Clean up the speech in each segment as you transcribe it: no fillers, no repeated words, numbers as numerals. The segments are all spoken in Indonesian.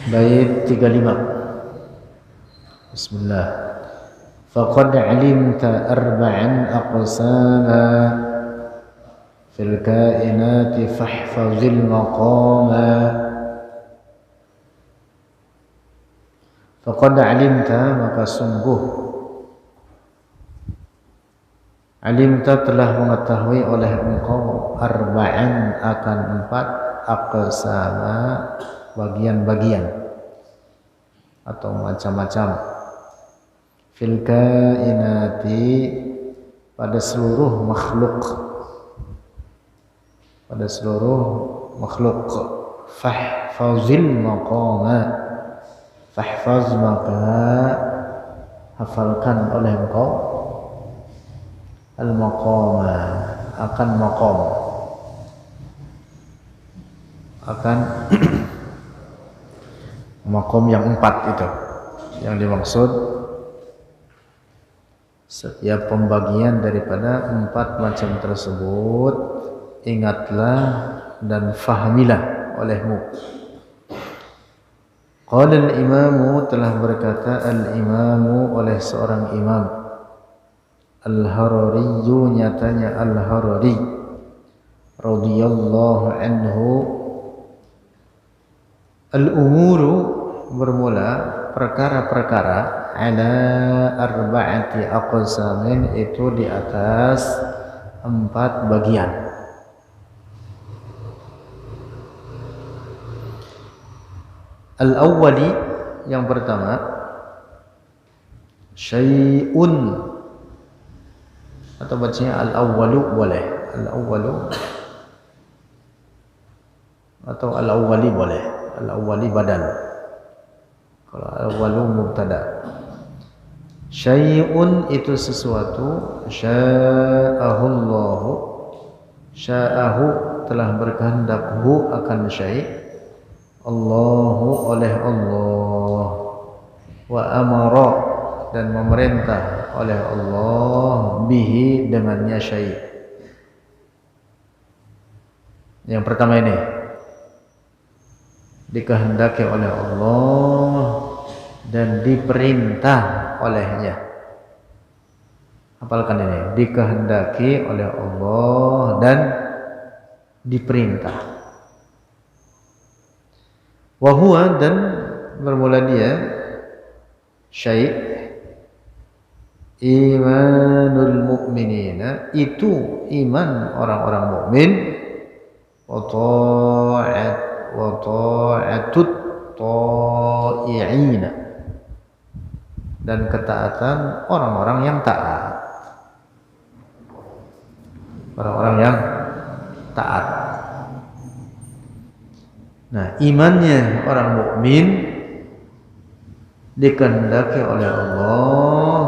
Bait 35. Bismillah. Faqad 'alimta arba'an aqsama fil kainati fahfazil maqama. Faqad 'alimta, maka sungguh alimta telah mengetahui oleh engkau arba'an akan 4 aqsama bagian-bagian atau macam-macam fil kainati pada seluruh makhluk, fahfazil maqama, fahfaz maka hafalkan oleh engkau al maqama akan maqam, akan maqam yang 4 itu yang dimaksud. Setiap pembagian daripada 4 macam tersebut ingatlah dan fahamilah olehmu. Qala al-imamu, telah berkata al-imamu oleh seorang imam Al-Harari, nyatanya Al-Harari radhiyallahu anhu, al-umuru bermula perkara-perkara ala arba'ati aqsamin itu di atas 4 bagian. Al-awwali, yang pertama, syai'un, atau bacanya al-awwalu boleh, al-awwalu atau al-awwali boleh, al-awwali badal, kalau al-awwalu mubtada. Syai'un itu sesuatu, sya'ahullahu, sya'ahu telah berkehendak hu akan syai', Allahu oleh Allah, wa amara dan memerintah oleh Allah bihi dengannya syai'. Yang pertama ini dikehendaki oleh Allah dan diperintah olehnya. Hafalkan ini, dikehendaki oleh Allah dan diperintah. Wa huwa, dan bermula dia syai' imanul mu'minina, itu iman orang-orang mukmin, wa ta'atut ta'i'ina, dan ketaatan orang-orang yang taat, orang-orang yang taat. Nah, imannya orang mukmin dikehendaki oleh Allah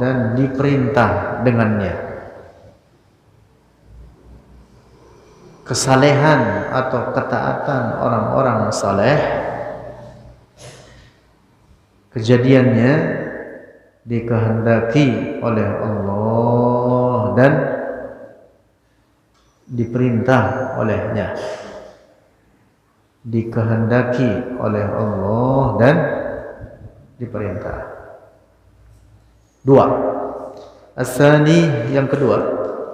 dan diperintah dengannya. Kesalehan atau ketaatan orang-orang saleh, kejadiannya dikehendaki oleh Allah dan diperintah olehnya. Dikehendaki oleh Allah dan diperintah. 2. As-sani, yang kedua,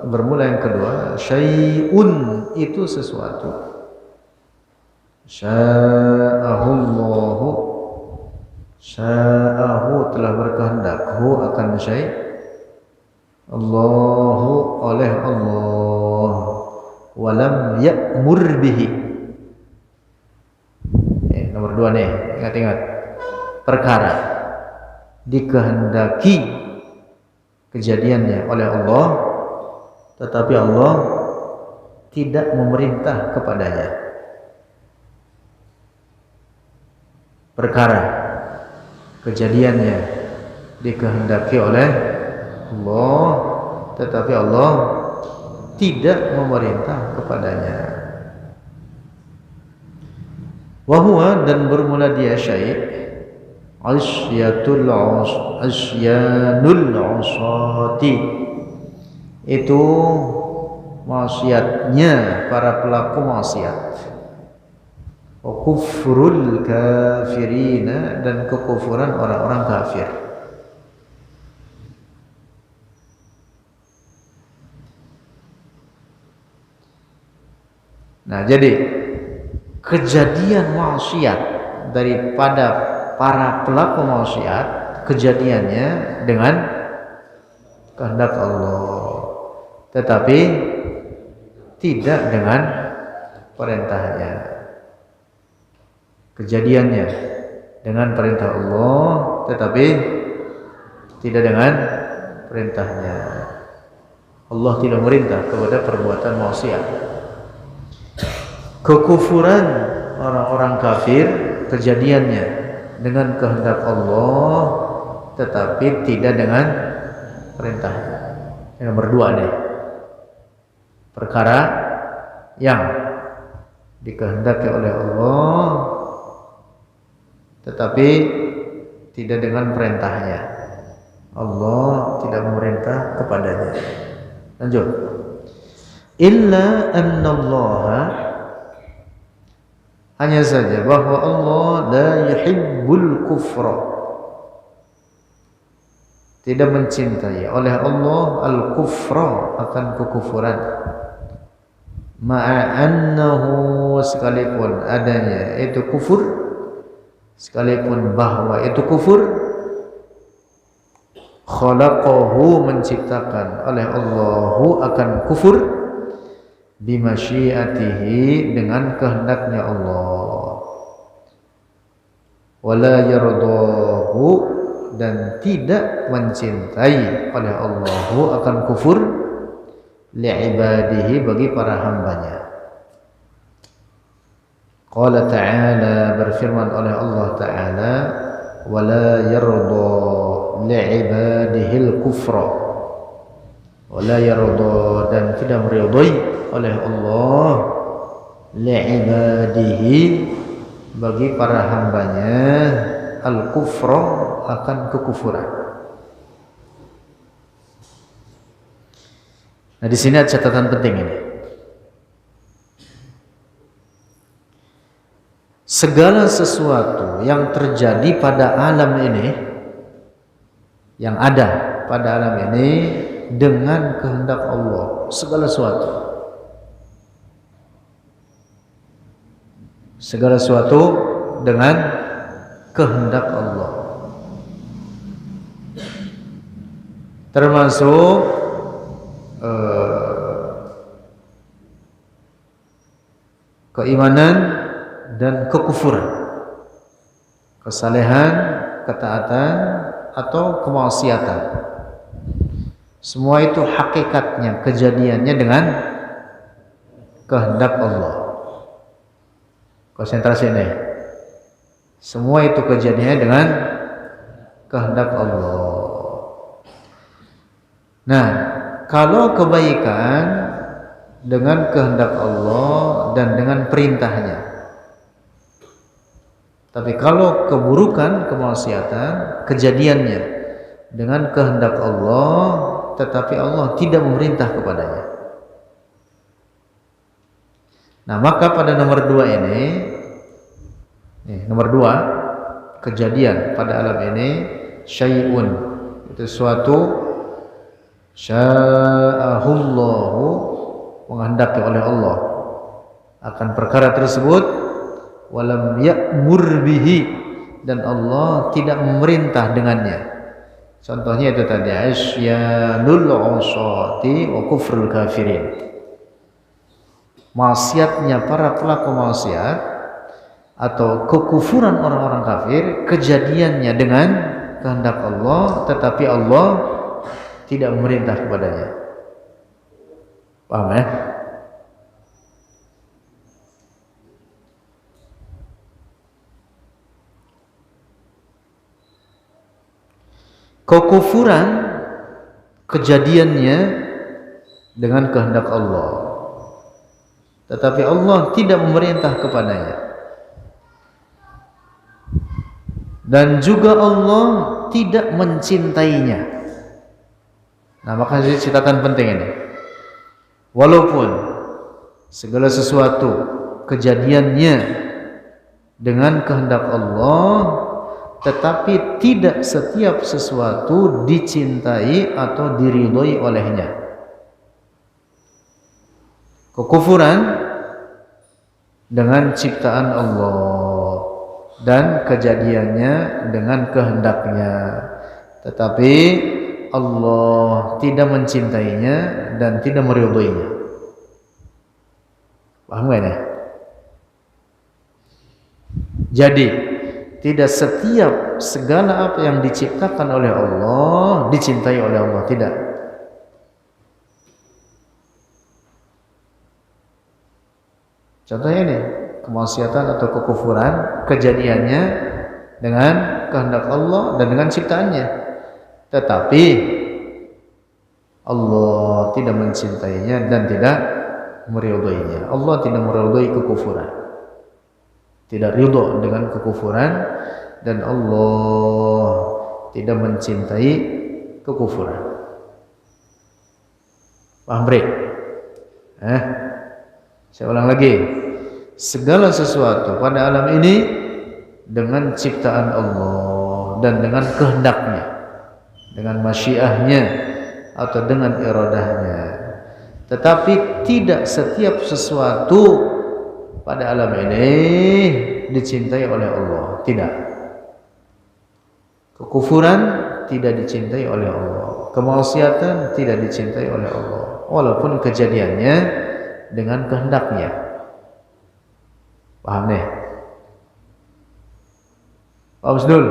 bermula yang kedua, syai'un itu sesuatu, sya'ahullahu, sya'ahu telah berkehendak hu akan syai', Allahu oleh Allah, walam ya'mur bihi. Nomor 2 nih, ingat-ingat, perkara dikehendaki kejadiannya oleh Allah, tetapi Allah tidak memerintah kepadanya. Perkara kejadiannya dikehendaki oleh Allah, tetapi Allah tidak memerintah kepadanya. Wa huwa, dan bermula dia syai' asyanul usati, itu maksiatnya para pelaku maksiat. wa kufrul kafirina, dan kekufuran orang-orang kafir. Nah, jadi kejadian maksiat daripada para pelaku maksiat, kejadiannya dengan kehendak Allah, tetapi tidak dengan perintahnya. Kejadiannya dengan perintah Allah, tetapi tidak dengan perintahnya. Allah tidak merintah kepada perbuatan maksiat. Kekufuran orang-orang kafir, kejadiannya dengan kehendak Allah, tetapi tidak dengan perintahnya. Yang nomor 2 nih, perkara yang dikehendaki oleh Allah tetapi tidak dengan perintahnya. Allah tidak memerintah kepadanya. Lanjut. Illa annallaha, hanya saja bahwa Allah la yuhibbul kufra, tidak mencintai oleh Allah al-kufra, akan kekufuran. Ma'annahu, sekalipun adanya itu kufur, sekalipun bahwa itu kufur, khalaqahu, menciptakan oleh Allahu akan kufur, bimasyiatihi, dengan kehendaknya Allah, wala yardahu, dan tidak mencintai oleh Allahu akan kufur, li'ibadihi, bagi para hambanya. Qala ta'ala, berfirman oleh Allah Ta'ala, wala yarda li'ibadihil kufra, wala yarda, dan tidak meridai oleh Allah, li'ibadihi, bagi para hambanya, al-kufra, akan kekufuran. Nah, di sini ada catatan penting ini. Segala sesuatu yang terjadi pada alam ini, yang ada pada alam ini, dengan kehendak Allah. Segala sesuatu, segala sesuatu dengan kehendak Allah, termasuk keimanan dan kekufuran, kesalehan, ketaatan, atau kemaksiatan. Semua itu hakikatnya, kejadiannya dengan kehendak Allah. Konsentrasi ini. Semua itu kejadiannya dengan kehendak Allah. Nah, kalau kebaikan dengan kehendak Allah dan dengan perintahnya. Tapi kalau keburukan, kemaksiatan, kejadiannya dengan kehendak Allah, tetapi Allah tidak memerintah kepadanya. Nah, maka pada nomor 2 ini, nomor 2, kejadian pada alam ini, syai'un, itu suatu sya'ahullahu, menghendaki oleh Allah akan perkara tersebut, walam ya'mur bihi, dan Allah tidak memerintah dengannya. Contohnya itu tadi, asyanul usati wa kufrul kafirin, maksiatnya para pelaku maksiat atau kekufuran orang-orang kafir, kejadiannya dengan kehendak Allah, tetapi Allah tidak memerintah kepadanya. Paham ya? Kekufuran kejadiannya dengan kehendak Allah, tetapi Allah tidak memerintah kepadanya. Dan juga Allah tidak mencintainya. Nah, maka catatan penting ini. Walaupun segala sesuatu kejadiannya dengan kehendak Allah, tetapi tidak setiap sesuatu dicintai atau diridhoi olehnya. Kekufuran dengan ciptaan Allah dan kejadiannya dengan kehendaknya, tetapi Allah tidak mencintainya dan tidak meridhoinya. Paham gak ya? Jadi tidak setiap segala apa yang diciptakan oleh Allah dicintai oleh Allah, tidak. Contohnya ini, kemaksiatan atau kekufuran kejadiannya dengan kehendak Allah dan dengan ciptaannya, tetapi Allah tidak mencintainya dan tidak meridhoinya. Allah tidak meridhoi kekufuran, tidak ridho dengan kekufuran, dan Allah tidak mencintai kekufuran. Paham, Bre? Saya ulang lagi. Segala sesuatu pada alam ini dengan ciptaan Allah dan dengan kehendaknya, dengan masyiahnya atau dengan iradahnya. Tetapi tidak setiap sesuatu pada alam ini dicintai oleh Allah, tidak. Kekufuran tidak dicintai oleh Allah, kemaksiatan tidak dicintai oleh Allah, walaupun kejadiannya dengan kehendaknya. Paham nih? Pak Usdul.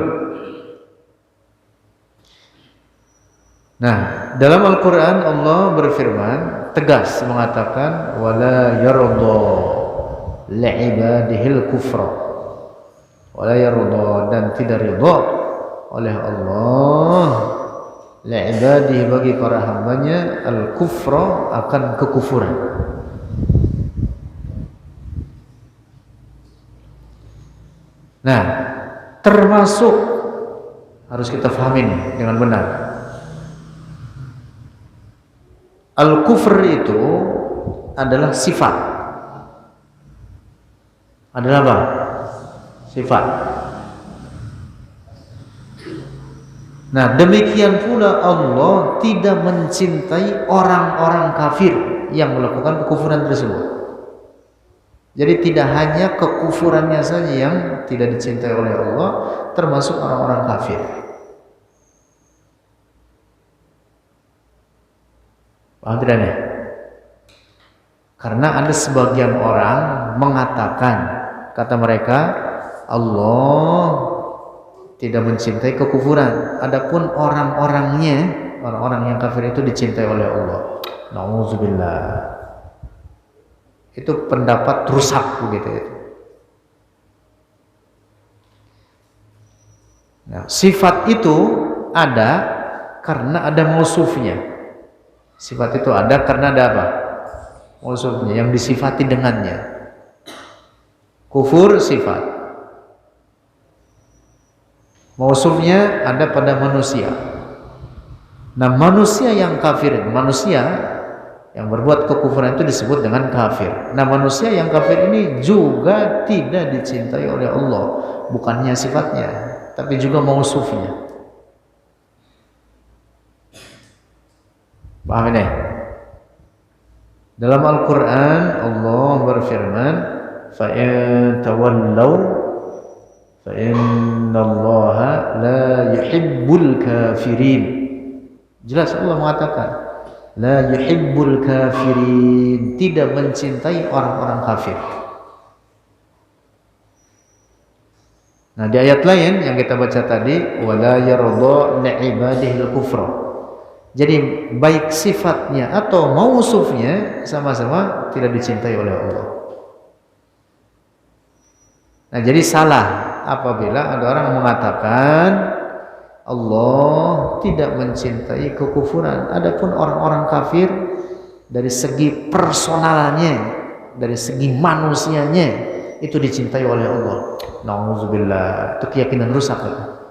Nah, dalam Al-Quran Allah berfirman, tegas mengatakan, wala yarda li'ibadihil kufra, wala yarda, dan tidak ridha oleh Allah li'ibadihi, bagi para hambanya, al-kufra, akan kekufuran. Nah, termasuk harus kita pahami dengan benar. Al-kufr itu adalah sifat. Adalah apa? Sifat. Nah, demikian pula Allah tidak mencintai orang-orang kafir yang melakukan kekufuran tersebut. Jadi tidak hanya kekufurannya saja yang tidak dicintai oleh Allah, termasuk orang-orang kafir. Paham tidak nih? Karena ada sebagian orang mengatakan, kata mereka, Allah tidak mencintai kekufuran, adapun orang-orangnya, orang-orang yang kafir itu dicintai oleh Allah. Nauzubillah. Itu pendapat rusak begitu itu. Nah, sifat itu ada karena ada mausufnya. Sifat itu ada karena ada apa? Mausufnya, yang disifati dengannya. Kufur sifat. Mausufnya ada pada manusia. Nah, manusia yang kafir, manusia yang berbuat kekufuran itu disebut dengan kafir. Nah, manusia yang kafir ini juga tidak dicintai oleh Allah, bukannya sifatnya, tapi juga mausufnya. Paham ini? Dalam Al-Quran Allah berfirman, fa in tawallaw fa innallaha la yuhibbul kafirin. Jelas Allah mengatakan, la yuhibbul kafirin, tidak mencintai orang-orang kafir. Nah, di ayat lain yang kita baca tadi, wala yarda li'ibadihil kufra. Jadi baik sifatnya atau mausufnya sama-sama tidak dicintai oleh Allah. Nah, jadi salah apabila ada orang mengatakan Allah tidak mencintai kekufuran, adapun orang-orang kafir dari segi personalnya, dari segi manusianya itu dicintai oleh Allah. Nauzubillah. Itu keyakinan rusak ya.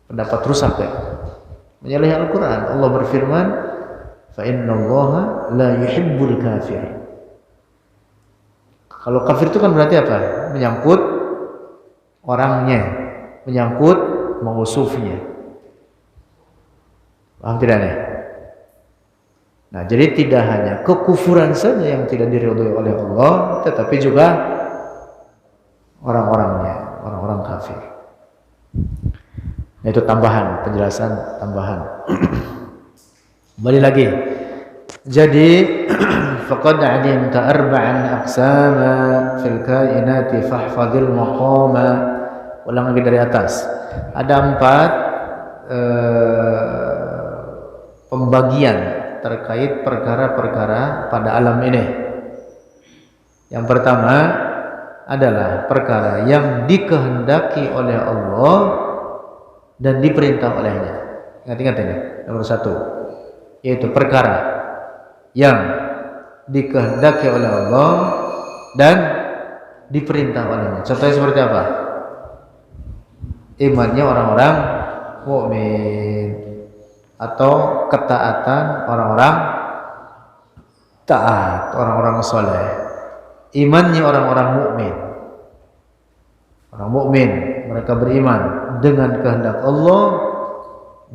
Pendapat rusak ya. Menyalahi Al-Quran. Allah berfirman, fa innallaha la yuhibbul kafir. Kalau kafir itu kan berarti apa? Menyangkut orangnya, menyangkut mausufnya. Paham tidak nih? Nah, jadi tidak hanya kekufuran saja yang tidak diridhoi oleh Allah, tetapi juga orang-orangnya, orang-orang kafir. Nah, itu tambahan, penjelasan tambahan. Kembali lagi. Jadi faqad alimta arba'an aqsama fil kainati fahfadhil maqama. Ulang lagi dari atas. Ada 4 pembagian terkait perkara-perkara pada alam ini. Yang pertama adalah perkara yang dikehendaki oleh Allah dan diperintah olehnya. Ingat-ingat ini, nomor 1, yaitu perkara yang dikehendaki oleh Allah dan diperintah olehnya. Contohnya seperti apa? Imannya orang-orang mukmin atau ketaatan orang-orang taat, orang-orang soleh. Imannya orang-orang mukmin. Orang mukmin, mereka beriman dengan kehendak Allah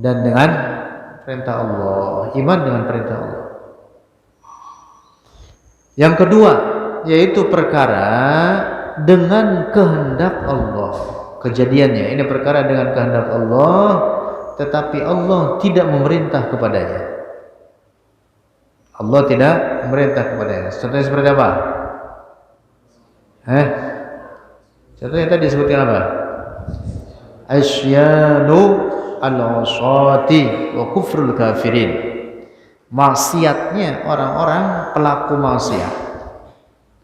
dan dengan perintah Allah. Iman dengan perintah Allah. Yang kedua, yaitu perkara dengan kehendak Allah. Kejadiannya, ini perkara dengan kehendak Allah, tetapi Allah tidak memerintah kepadanya. Allah tidak memerintah kepadanya. Contohnya seperti apa? Contohnya tadi seperti apa? Asyanu al-usati wa kufrul kafirin. Maksiatnya orang-orang pelaku maksiat.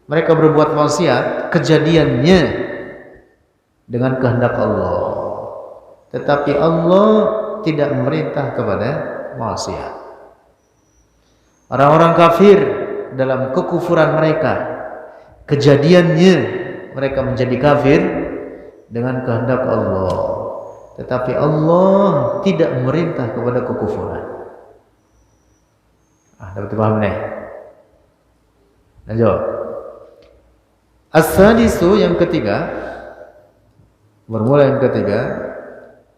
Mereka berbuat maksiat, kejadiannya dengan kehendak Allah. Tetapi Allah tidak memerintah kepada maksiat. Orang-orang kafir dalam kekufuran mereka, kejadiannya mereka menjadi kafir dengan kehendak Allah. Tetapi Allah tidak memerintah kepada kekufuran. Dapat dipahami nih? Lanjut. As-sadisu, yang ketiga, bermula yang ketiga,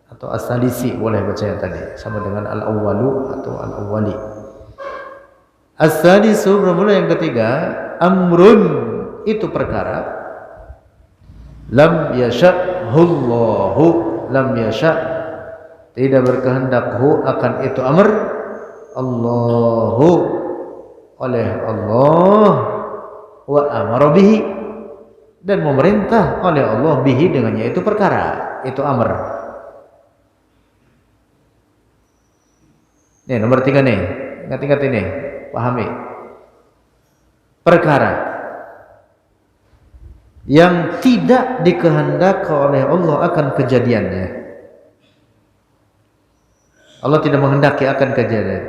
atau as-sadisi boleh baca yang tadi, sama dengan al-awwalu atau al-awwali. As-sadisu, bermula yang ketiga, amrun, itu perkara lam yasha'hullahu, lam yasha', tidak berkehendak hu akan itu amr Allahu, oleh Allah, wa amara bihi, dan memerintah oleh Allah bihi, dengannya itu perkara, itu amr. Nih nomor 3 nih, ingat-ingat ini, pahami. Perkara yang tidak dikehendaki oleh Allah akan kejadiannya. Allah tidak menghendaki akan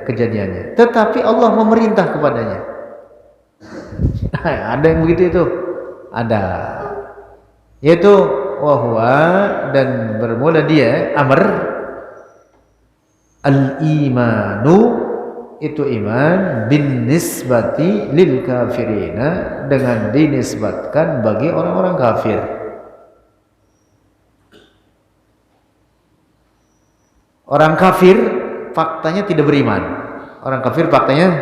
kejadiannya, tetapi Allah memerintah kepadanya. Ada yang begitu itu? Ada. Yaitu wahwa, dan bermula dia amr al-imanu, itu iman bin nisbati lil kafirina, dengan dinisbatkan bagi orang-orang kafir. Orang kafir faktanya tidak beriman. Orang kafir faktanya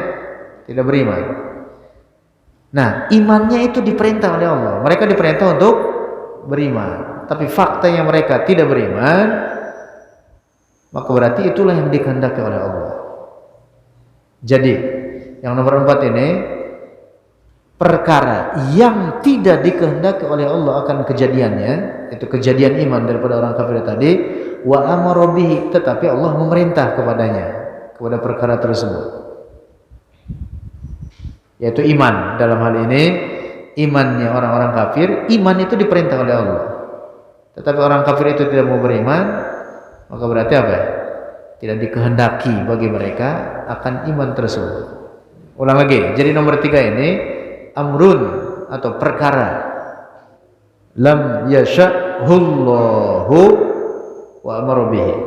tidak beriman. Nah, imannya itu diperintah oleh Allah. Mereka diperintah untuk beriman. Tapi faktanya mereka tidak beriman, maka berarti itulah yang dikehendaki oleh Allah. Jadi, yang nomor 4 ini, perkara yang tidak dikehendaki oleh Allah akan kejadiannya, itu kejadian iman daripada orang kafir tadi, wa amara bihi, tetapi Allah memerintah kepadanya, kepada perkara tersebut, yaitu iman. Dalam hal ini imannya orang-orang kafir, iman itu diperintah oleh Allah, tetapi orang kafir itu tidak mau beriman, maka berarti apa? Tidak dikehendaki bagi mereka akan iman tersebut. Ulang lagi. Jadi nomor 3 ini amrun, atau perkara lam yasha'hullahu wa amara bihi,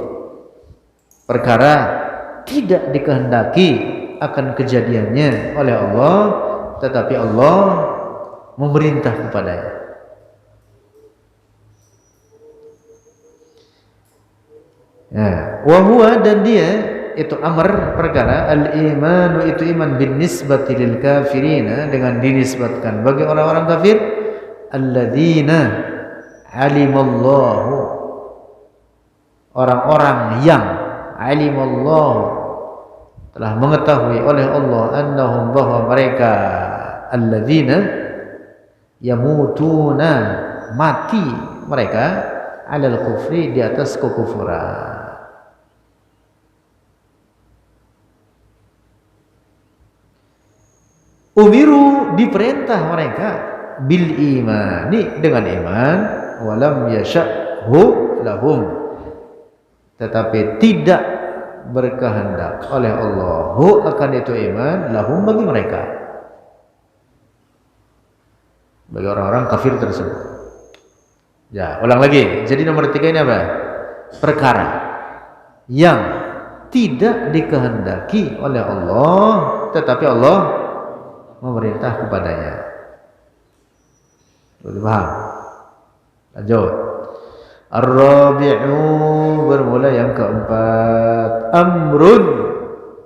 perkara tidak dikehendaki akan kejadiannya oleh Allah, tetapi Allah memerintah kepadanya. Ya, wa huwa dan dia itu amr perkara al-imanu itu iman bin nisbati lil kafirina dengan dinisbatkan bagi orang-orang kafir alladzina alimallahu orang-orang yang alimallahu telah mengetahui oleh Allah annahum bahwa mereka alladzina yamutuna mati mereka alal kufri di atas kekufuran. Umiru diperintah mereka bil imani dengan iman walam yasha'hu lahum tetapi tidak berkehendak oleh Allah akan itu iman lahum bagi mereka, bagi orang-orang kafir tersebut. Ya, ulang lagi. Jadi nomor 3 ini apa? Perkara yang tidak dikehendaki oleh Allah tetapi Allah memerintah kepadanya. Sudah paham? Lanjut. Ar-rabi'u bermula yang keempat amrun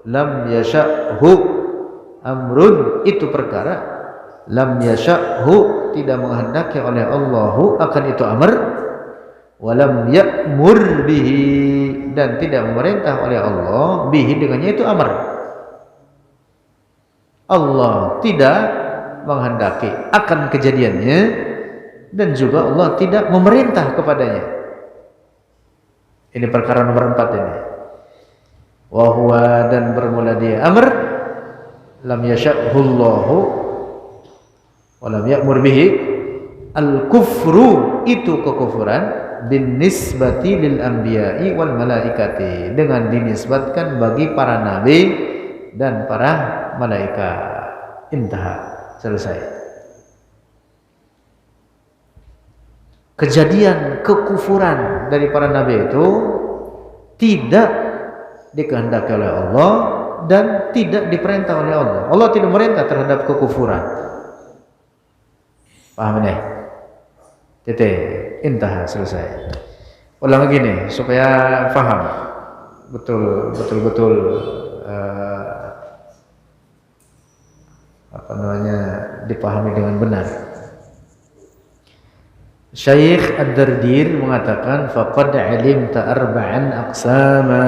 lam yasha'hu. Amrun itu perkara lam yasha'hu tidak menghendaki oleh Allah akan itu amr walam ya'mur bihi dan tidak memerintah oleh Allah bihi dengannya itu amr. Allah tidak menghendaki akan kejadiannya dan juga Allah tidak memerintah kepadanya. Ini perkara nomor 4 ini. Wa huwa dan bermula dia amr lam yasha'hu Allahu wa lam ya'mur bihi al-kufru itu kekufuran bin nisbati lil anbiya'i wal malaikati dengan dinisbatkan bagi para nabi dan para malaikat. Intaha, selesai. Kejadian kekufuran dari para nabi itu tidak dikehendaki oleh Allah dan tidak diperintah oleh Allah. Allah tidak memerintah terhadap kekufuran. Paham ini? Titik, intaha, selesai. Ulang lagi nih supaya paham betul dipahami dengan benar. Syekh Ad-Dardir mengatakan faqad alimta arba'an aqsama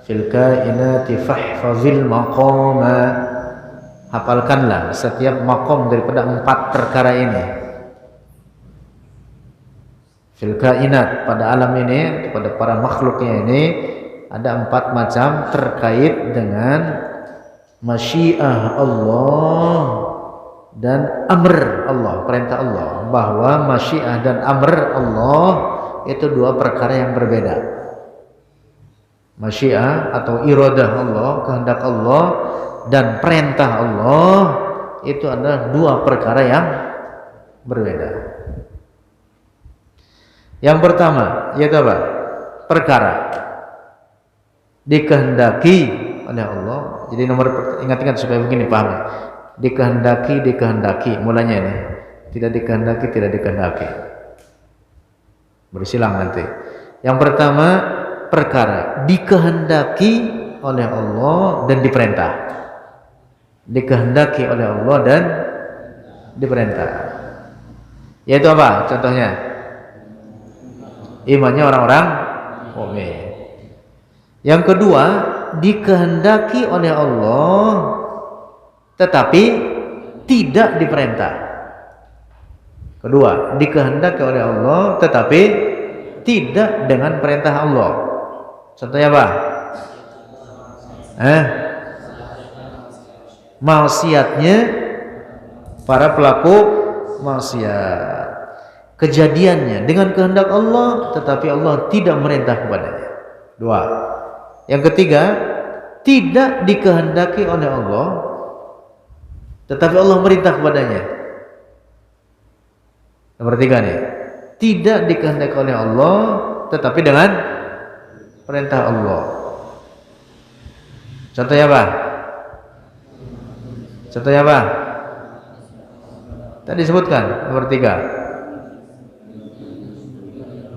fil kainati fahfazil maqama. Hafalkanlah setiap maqam daripada 4 perkara ini. Fil kainat pada alam ini, pada para makhluknya ini ada 4 macam terkait dengan masyiah Allah dan amr Allah, perintah Allah. Bahwa masyiah dan amr Allah itu 2 perkara yang berbeda. Masyiah atau iradah Allah, kehendak Allah, dan perintah Allah itu adalah 2 perkara yang berbeda. Yang pertama yaitu apa? Perkara dikehendaki oleh Allah. Jadi ingat-ingat supaya begini paham. Dikehendaki mulanya ini. Tidak dikehendaki. Bersilang nanti. Yang pertama perkara dikehendaki oleh Allah dan diperintah. Dikehendaki oleh Allah dan diperintah. Yaitu apa? Contohnya imannya orang-orang mukmin. Yang kedua dikehendaki oleh Allah tetapi tidak diperintah. Kedua, dikehendaki oleh Allah tetapi tidak dengan perintah Allah. Contohnya apa? Maksiatnya para pelaku maksiat. Kejadiannya dengan kehendak Allah tetapi Allah tidak merintah kepadanya. 2. Yang ketiga, tidak dikehendaki oleh Allah tetapi Allah merintah kepadanya. Nomor 3 nih, tidak dikehendaki oleh Allah tetapi dengan perintah Allah. Contohnya apa? Tadi disebutkan nomor 3.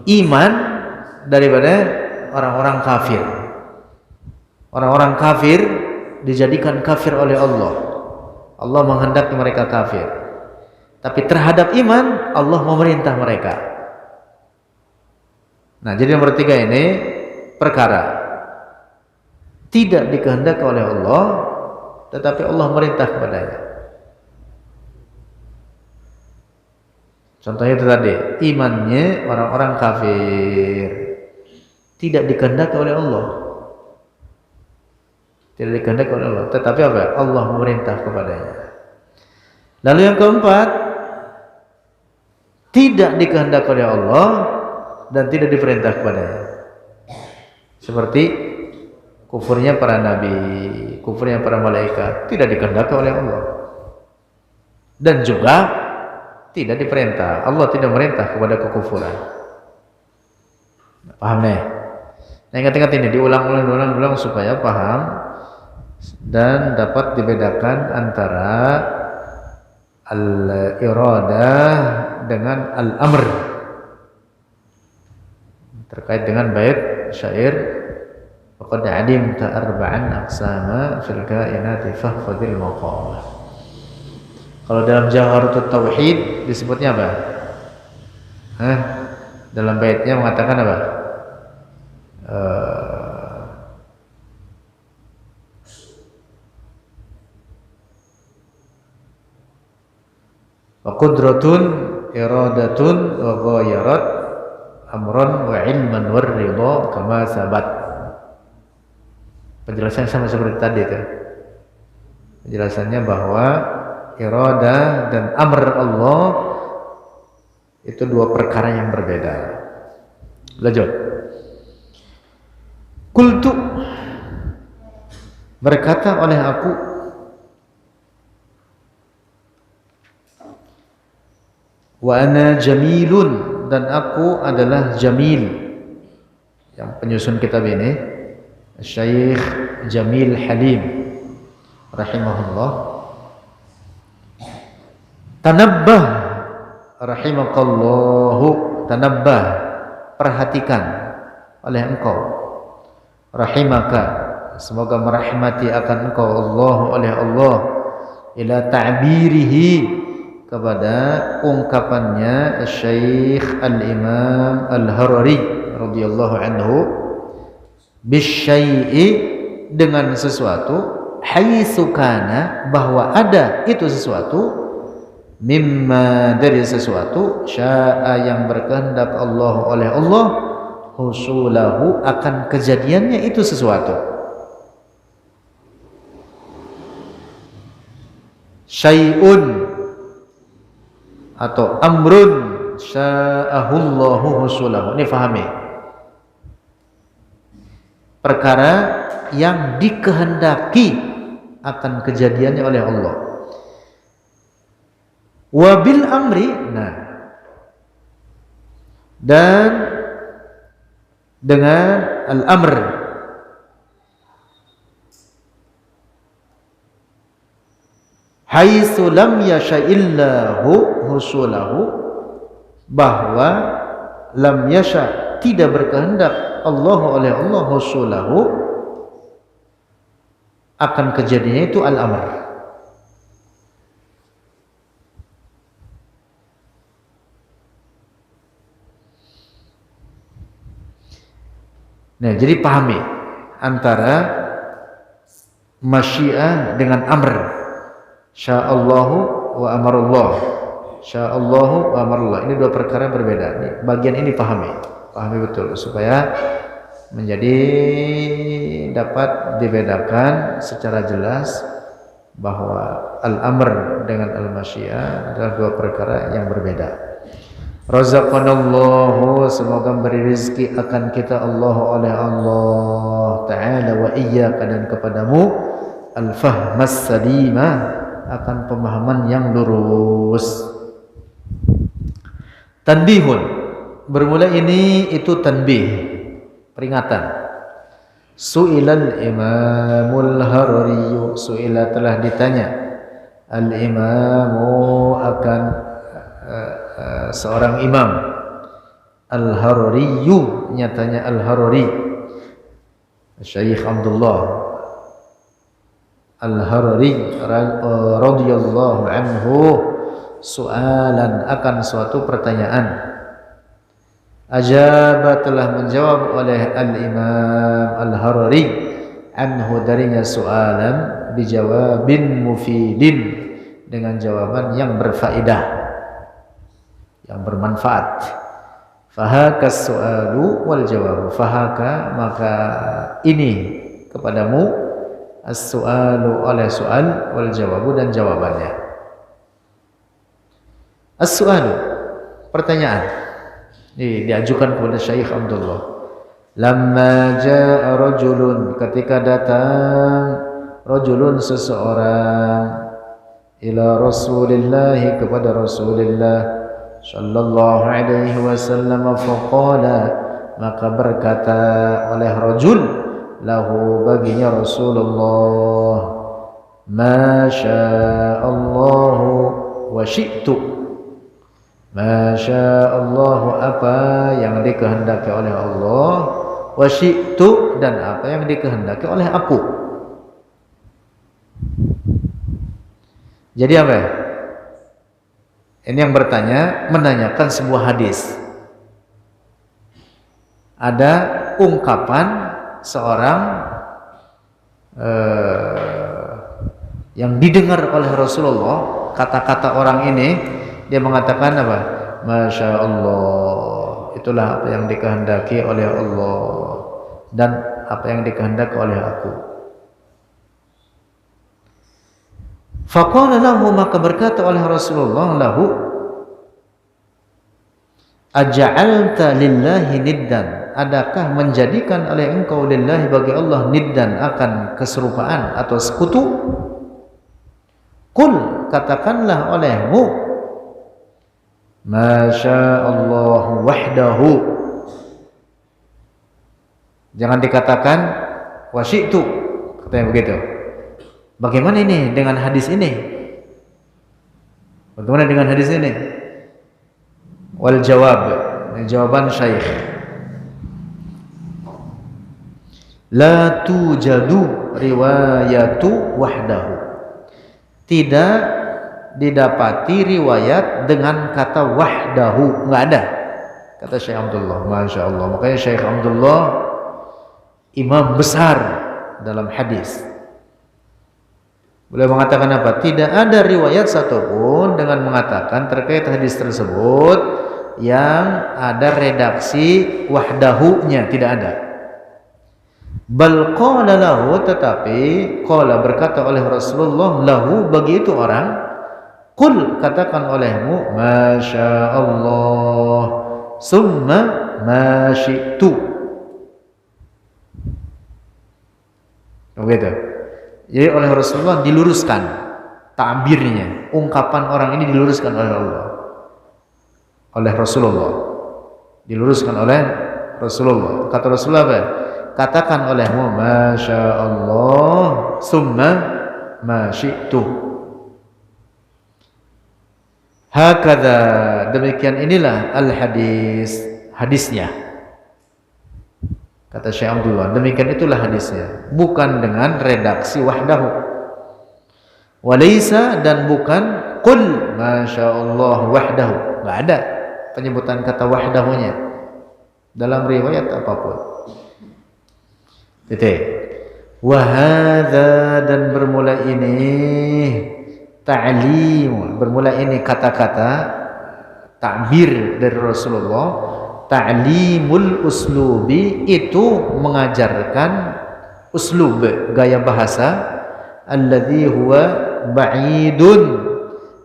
Iman daripada orang-orang kafir. Orang-orang kafir dijadikan kafir oleh Allah. Allah menghendaki mereka kafir. Tapi terhadap iman, Allah memerintah mereka. Nah, jadi nomor 3 ini perkara tidak dikehendaki oleh Allah, tetapi Allah merintah kepadanya. Contohnya itu tadi, imannya orang-orang kafir tidak dikehendaki oleh Allah. Tidak dikehendaki oleh Allah, tetapi apa? Allah memerintah kepadanya. Lalu yang keempat, tidak dikehendaki oleh Allah dan tidak diperintah kepadanya. Seperti kufurnya para nabi, kufurnya para malaikat, tidak dikehendaki oleh Allah. Dan juga tidak diperintah. Allah tidak merintah kepada kekufuran. Paham nih? Nah, ingat-ingat ini, diulang-ulang supaya paham dan dapat dibedakan antara al-iradah dengan al-amr terkait dengan bait syair faqad alimta arba'an aqsama fil kainati fahfadil maqalah. Kalau dalam Jawharatut Tauhid disebutnya apa? Dalam baitnya mengatakan apa? Wa qudratun iradatun wa ghayarat amran wa ilman war ridha kama sabat. Penjelasannya sama seperti tadi itu. Penjelasannya bahwa iradah dan amr Allah itu dua perkara yang berbeda. Lanjut. Qultu, berkata oleh aku, wa ana jamilun, dan aku adalah jamil. Yang penyusun kitab ini Syekh Jamil Halim rahimahullah. Tanabbah rahimakallahu, tanabbah, perhatikan oleh engkau, rahimaka, semoga merahmati akan engkau Allah, oleh Allah, ila ta'birihi, kepada ungkapannya Syekh Al-Imam Al-Harari radhiyallahu anhu, bisyai'i, dengan sesuatu, haitsu kana, bahwa ada itu sesuatu, mimma, dari sesuatu, syaa, yang berkehendak Allah, oleh Allah, husulahu, akan kejadiannya itu sesuatu. Syai'un atau amrun sya'ahullahu husulahu. Ini fahami. Perkara yang dikehendaki akan kejadiannya oleh Allah. Wabil amri, nah, dan dengan al-amr, haitsu lam yasha'illahu husulahu, bahwa lam yasha, tidak berkehendak Allah, oleh Allah, husulahu, akan kejadiannya itu al-amr. Nah, jadi pahami antara masyiah dengan amr. Sya'allahu wa amarullah, sya'allahu wa amarullah, ini dua perkara berbeda. Nih, bagian ini pahami betul supaya menjadi dapat dibedakan secara jelas bahwa al-amr dengan al-masyiah adalah dua perkara yang berbeda. Razaqanallahu, semoga beri rezeki akan kita Allah, oleh Allah Ta'ala, wa iyyaka, dan kepadamu, al-fahmas salimah, akan pemahaman yang lurus. Tanbihun, bermula ini itu tanbih, peringatan. Su'ilal Imamul Harari, su'ila, telah ditanya, al-imamu, akan seorang imam, al-Harari, nyatanya al-Harari, Syekh Abdullah Al-Harari radhiyallahu anhu soalan akan suatu pertanyaan. Ajaba telah menjawab oleh Al-Imam Al-Harari anhu darinya soalan bijawabin mufidin dengan jawaban yang berfaedah, yang bermanfaat. Fahaka soalu wal jawab. Fahaka maka ini kepadamu as-soalu oleh soal wal jawabu dan jawabannya. As-soalu pertanyaan ini diajukan kepada Syekh Abdullah. Lamma jaa rajulun ketika datang rajulun seseorang ila Rasulillah kepada Rasulullah sallallahu alaihi wasallam faqala maka berkata oleh rajul lahu baginya Rasulullah ma sya'allahu wa syi'tu ma sya'allahu apa yang dikehendaki oleh Allah wa syi'tu dan apa yang dikehendaki oleh aku. Jadi apa? Ini yang bertanya menanyakan sebuah hadis. Ada ungkapan seorang yang didengar oleh Rasulullah, kata-kata orang ini dia mengatakan apa? Masya Allah, itulah apa yang dikehendaki oleh Allah dan apa yang dikehendaki oleh aku. Faqala lahu maka berkata oleh Rasulullah lahu aja'alta lillahi niddan adakah menjadikan oleh engkau lillahi bagi Allah niddan akan keserupaan atau sekutu. Qul katakanlah olehmu masya Allah wahdahu, jangan dikatakan wasyi'tu, katanya begitu. Bagaimana ini dengan hadis ini? Bagaimana dengan hadis ini? Wal jawab, jawaban Syekh. La tujadu riwayatu wahdahu. Tidak didapati riwayat dengan kata wahdahu, enggak ada. Kata Syekh Abdullah, Masya Allah. Makanya Syekh Abdullah imam besar dalam hadis. Beliau mengatakan apa? Tidak ada riwayat satupun dengan mengatakan terkait hadis tersebut yang ada redaksi wahdahunya, tidak ada. Bal qala lahu, tetapi qala berkata oleh Rasulullah lahu bagi itu orang, qul katakan olehmu masya Allah summa ma syi'tu. Begitu. Jadi oleh Rasulullah diluruskan ta'birnya, ungkapan orang ini diluruskan oleh Allah, oleh Rasulullah, diluruskan oleh Rasulullah. Kata Rasulullah apa? Katakan olehmu masya Allah summa ma syi'tu. Hakadha, demikian inilah al hadis, hadisnya. Kata Syekh Abdullah, demikian itulah hadisnya, bukan dengan redaksi wahdahu. Walaysa, dan bukan qul masya Allah wahdahu, enggak ada penyebutan kata wahdahunya dalam riwayat apapun. Titik. Wa hadza, dan bermula ini ta'lim, bermula ini kata-kata takbir dari Rasulullah. Ta'limul uslubi, itu mengajarkan uslub, gaya bahasa, alladzi huwa ba'idun,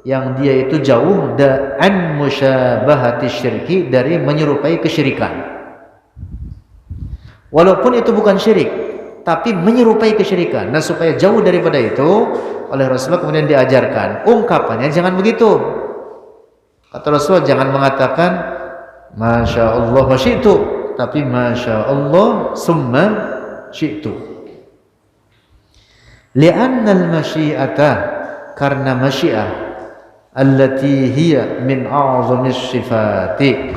yang dia itu jauh an musyabahati syirki, dari menyerupai kesyirikan. Walaupun itu bukan syirik, tapi menyerupai kesyirikan. Nah, supaya jauh daripada itu, oleh Rasulullah kemudian diajarkan ungkapannya jangan begitu. Kata Rasulullah, jangan mengatakan masya Allah wa syi'tu, tapi masya Allah summa syi'tu. Li'annal masyi'ata, karena masyi'ah, allati hiya min a'zamis sifati,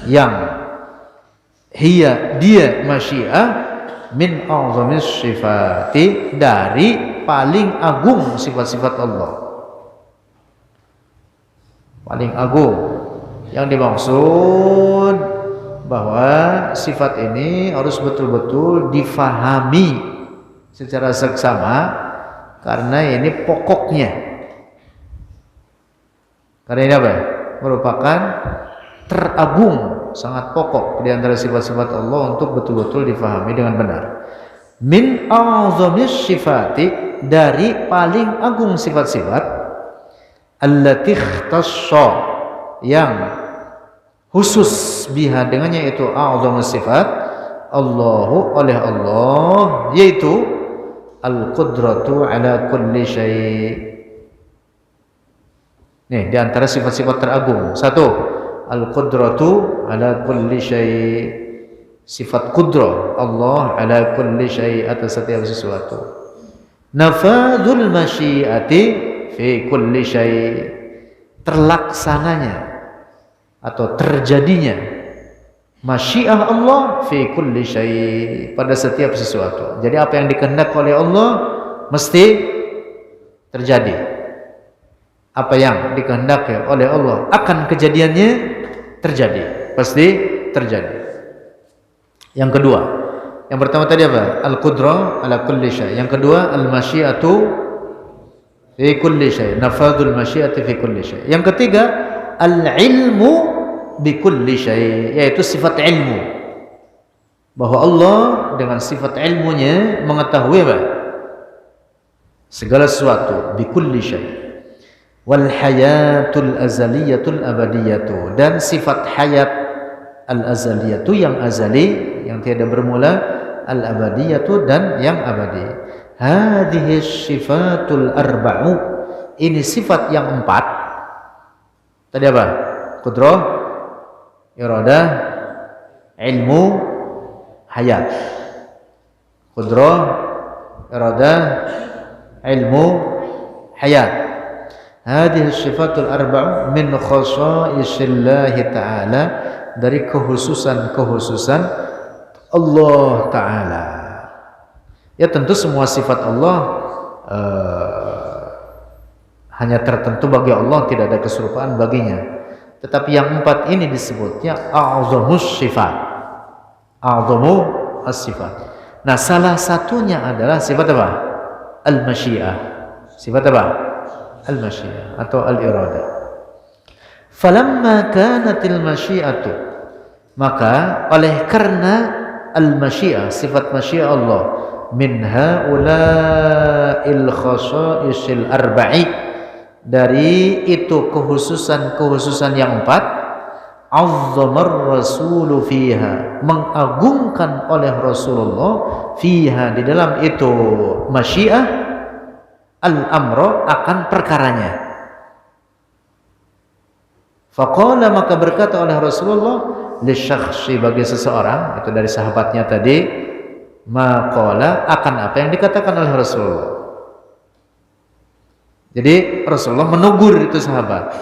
yang hiya, dia masyi'ah, min a'zamis sifati, dari paling agung sifat-sifat Allah. Paling agung. Yang dimaksud bahwa sifat ini harus betul-betul difahami secara seksama, karena ini pokoknya. Karena ini apa? Merupakan teragung, sangat pokok di antara sifat-sifat Allah untuk betul-betul difahami dengan benar. Min a'zamis sifati, dari paling agung sifat-sifat, allati ikhtassa, yang khusus biha, dengannya itu a'zamus sifat, Allahu, oleh Allah, yaitu al-qudratu ala kulli syai'. Nih, di antara sifat-sifat teragung, satu, al-qudratu ala kulli syai', sifat qudrah Allah ala kulli syai', atas setiap sesuatu. Nafadul masyiati fi kulli syai', terlaksananya atau terjadinya masyiah Allah fi kulli syai', pada setiap sesuatu. Jadi apa yang dikehendaki oleh Allah mesti terjadi. Apa yang dikehendaki oleh Allah akan kejadiannya terjadi, pasti terjadi. Yang kedua, yang pertama tadi apa? Al-qudrah ala kulli syai'. Yang kedua, al-masyiatu fi kulli syai', nafadul masyiati fi kulli syai'. Yang ketiga, al-ilmu bi kulli syai', yaitu sifat ilmu. Bahwa Allah dengan sifat ilmunya mengetahui apa? Segala sesuatu, bi kulli syai'. Wal hayatul azaliyatul abadiyatu, dan sifat hayat al-azaliyatu, yang azali, yang tiada bermula, al-abadiyatu, dan yang abadi. Hadhihi sifatul arba'u, ini sifat yang empat. Tadi apa? Qudrah, iradah, ilmu, hayat. Qudrah, iradah, ilmu, hayat. Hadhihi sifatul arba'u min khasaisillah ta'ala, dari kehususan-kehususan Allah Ta'ala. Ya tentu semua sifat Allah hanya tertentu bagi Allah, tidak ada keserupaan baginya. Tetapi yang empat ini disebutnya a'zamus sifat, a'zamu as-sifat. Nah, salah satunya adalah sifat apa? Al-masyiah. Sifat apa? Al-masyiah atau al-iradah. Falamma kanatil masyiatu, maka oleh karena al-masyiah, sifat masyiah Allah, min haula'il khasaisil arba'i, dari itu kehususan-kehususan yang empat, azzamar rasulu fiha, mengagungkan oleh Rasulullah, fiha, di dalam itu masyiah, al-amro, akan perkaranya. Faqala, maka berkata oleh Rasulullah, li syakhsi, bagi seseorang, itu dari sahabatnya tadi, maqala, akan apa yang dikatakan oleh Rasulullah. Jadi Rasulullah menegur itu sahabat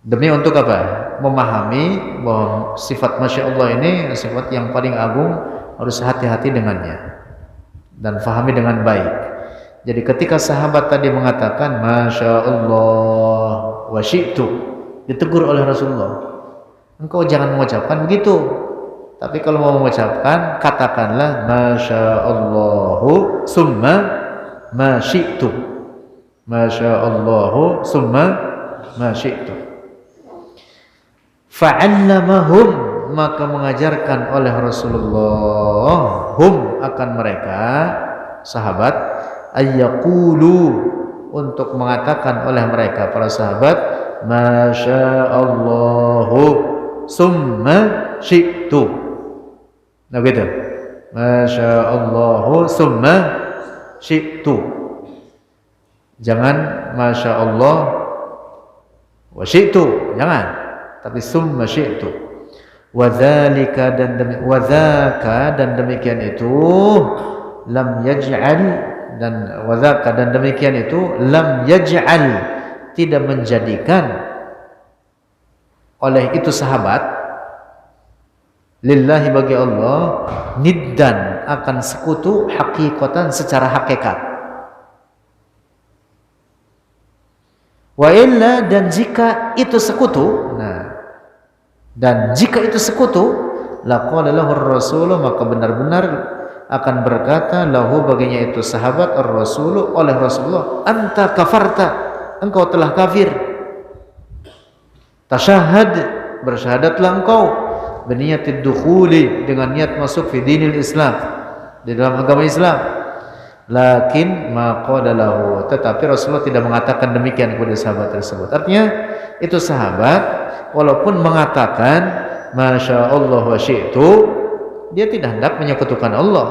demi untuk apa? Memahami bahwa sifat masya Allah ini sifat yang paling agung, harus hati-hati dengannya dan fahami dengan baik. Jadi ketika sahabat tadi mengatakan masya Allah wa syi'tu, ditegur oleh Rasulullah, engkau jangan mengucapkan begitu, tapi kalau mau mengucapkan katakanlah masya Allahu summa ma syi'tu, masya Allahu summa ma syi'tu. Fa'allamahum, maka mengajarkan oleh Rasulullah, hum, akan mereka sahabat, ayyaqulu, untuk mengatakan oleh mereka para sahabat, masya Allahu summa syi'tu. Nah gitu, masya Allahu summa syi'tu. Jangan masya Allah wa syi'tu, jangan, tapi summa syi'tu. Wadzalika, dan demikian itu, lam yaj'al, dan wadzaka, dan demikian itu, lam yaj'al, tidak menjadikan oleh itu sahabat, lillahi bagi Allah, niddan akan sekutu, hakikatan secara hakikat. Wa illa, dan jika itu sekutu, nah, dan jika itu sekutu, laqala lahu ar-rasul, maka benar-benar akan berkata lahu baginya itu sahabat ar-rasul oleh Rasulullah, anta kafarta, engkau telah kafir. Tasyahhad, bersyahadatlah engkau, biniyatid dukhuli, dengan niat masuk fi dinil Islam, di dalam agama Islam. Lakin ma qala lahu, tetapi Rasulullah tidak mengatakan demikian kepada sahabat tersebut. Artinya itu sahabat walaupun mengatakan masya Allah wa syi'tu, dia tidak hendak menyekutukan Allah.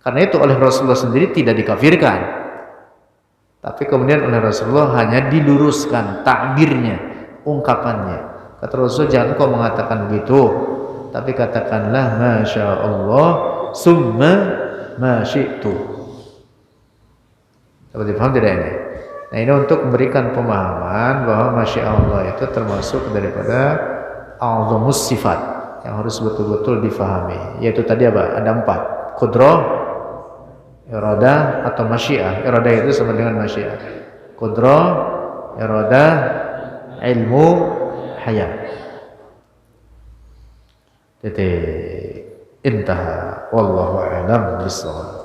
Karena itu oleh Rasulullah sendiri tidak dikafirkan, tapi kemudian oleh Rasulullah hanya diluruskan takbirnya, ungkapannya. Kata Rasul, jangan kau mengatakan begitu, tapi katakanlah masya Allah summa ma syi'tu. Dapat dipaham tidak ini? Nah, ini untuk memberikan pemahaman bahwa masya Allah itu termasuk daripada a'zamus sifat yang harus betul-betul difahami. Yaitu tadi apa? Ada 4. Qudrah, iradah atau masyiah. Iradah itu sama dengan masyiah. Qudrah, iradah, ilmu, hayat. Titik. Intaha wallahu a'lam bishawab.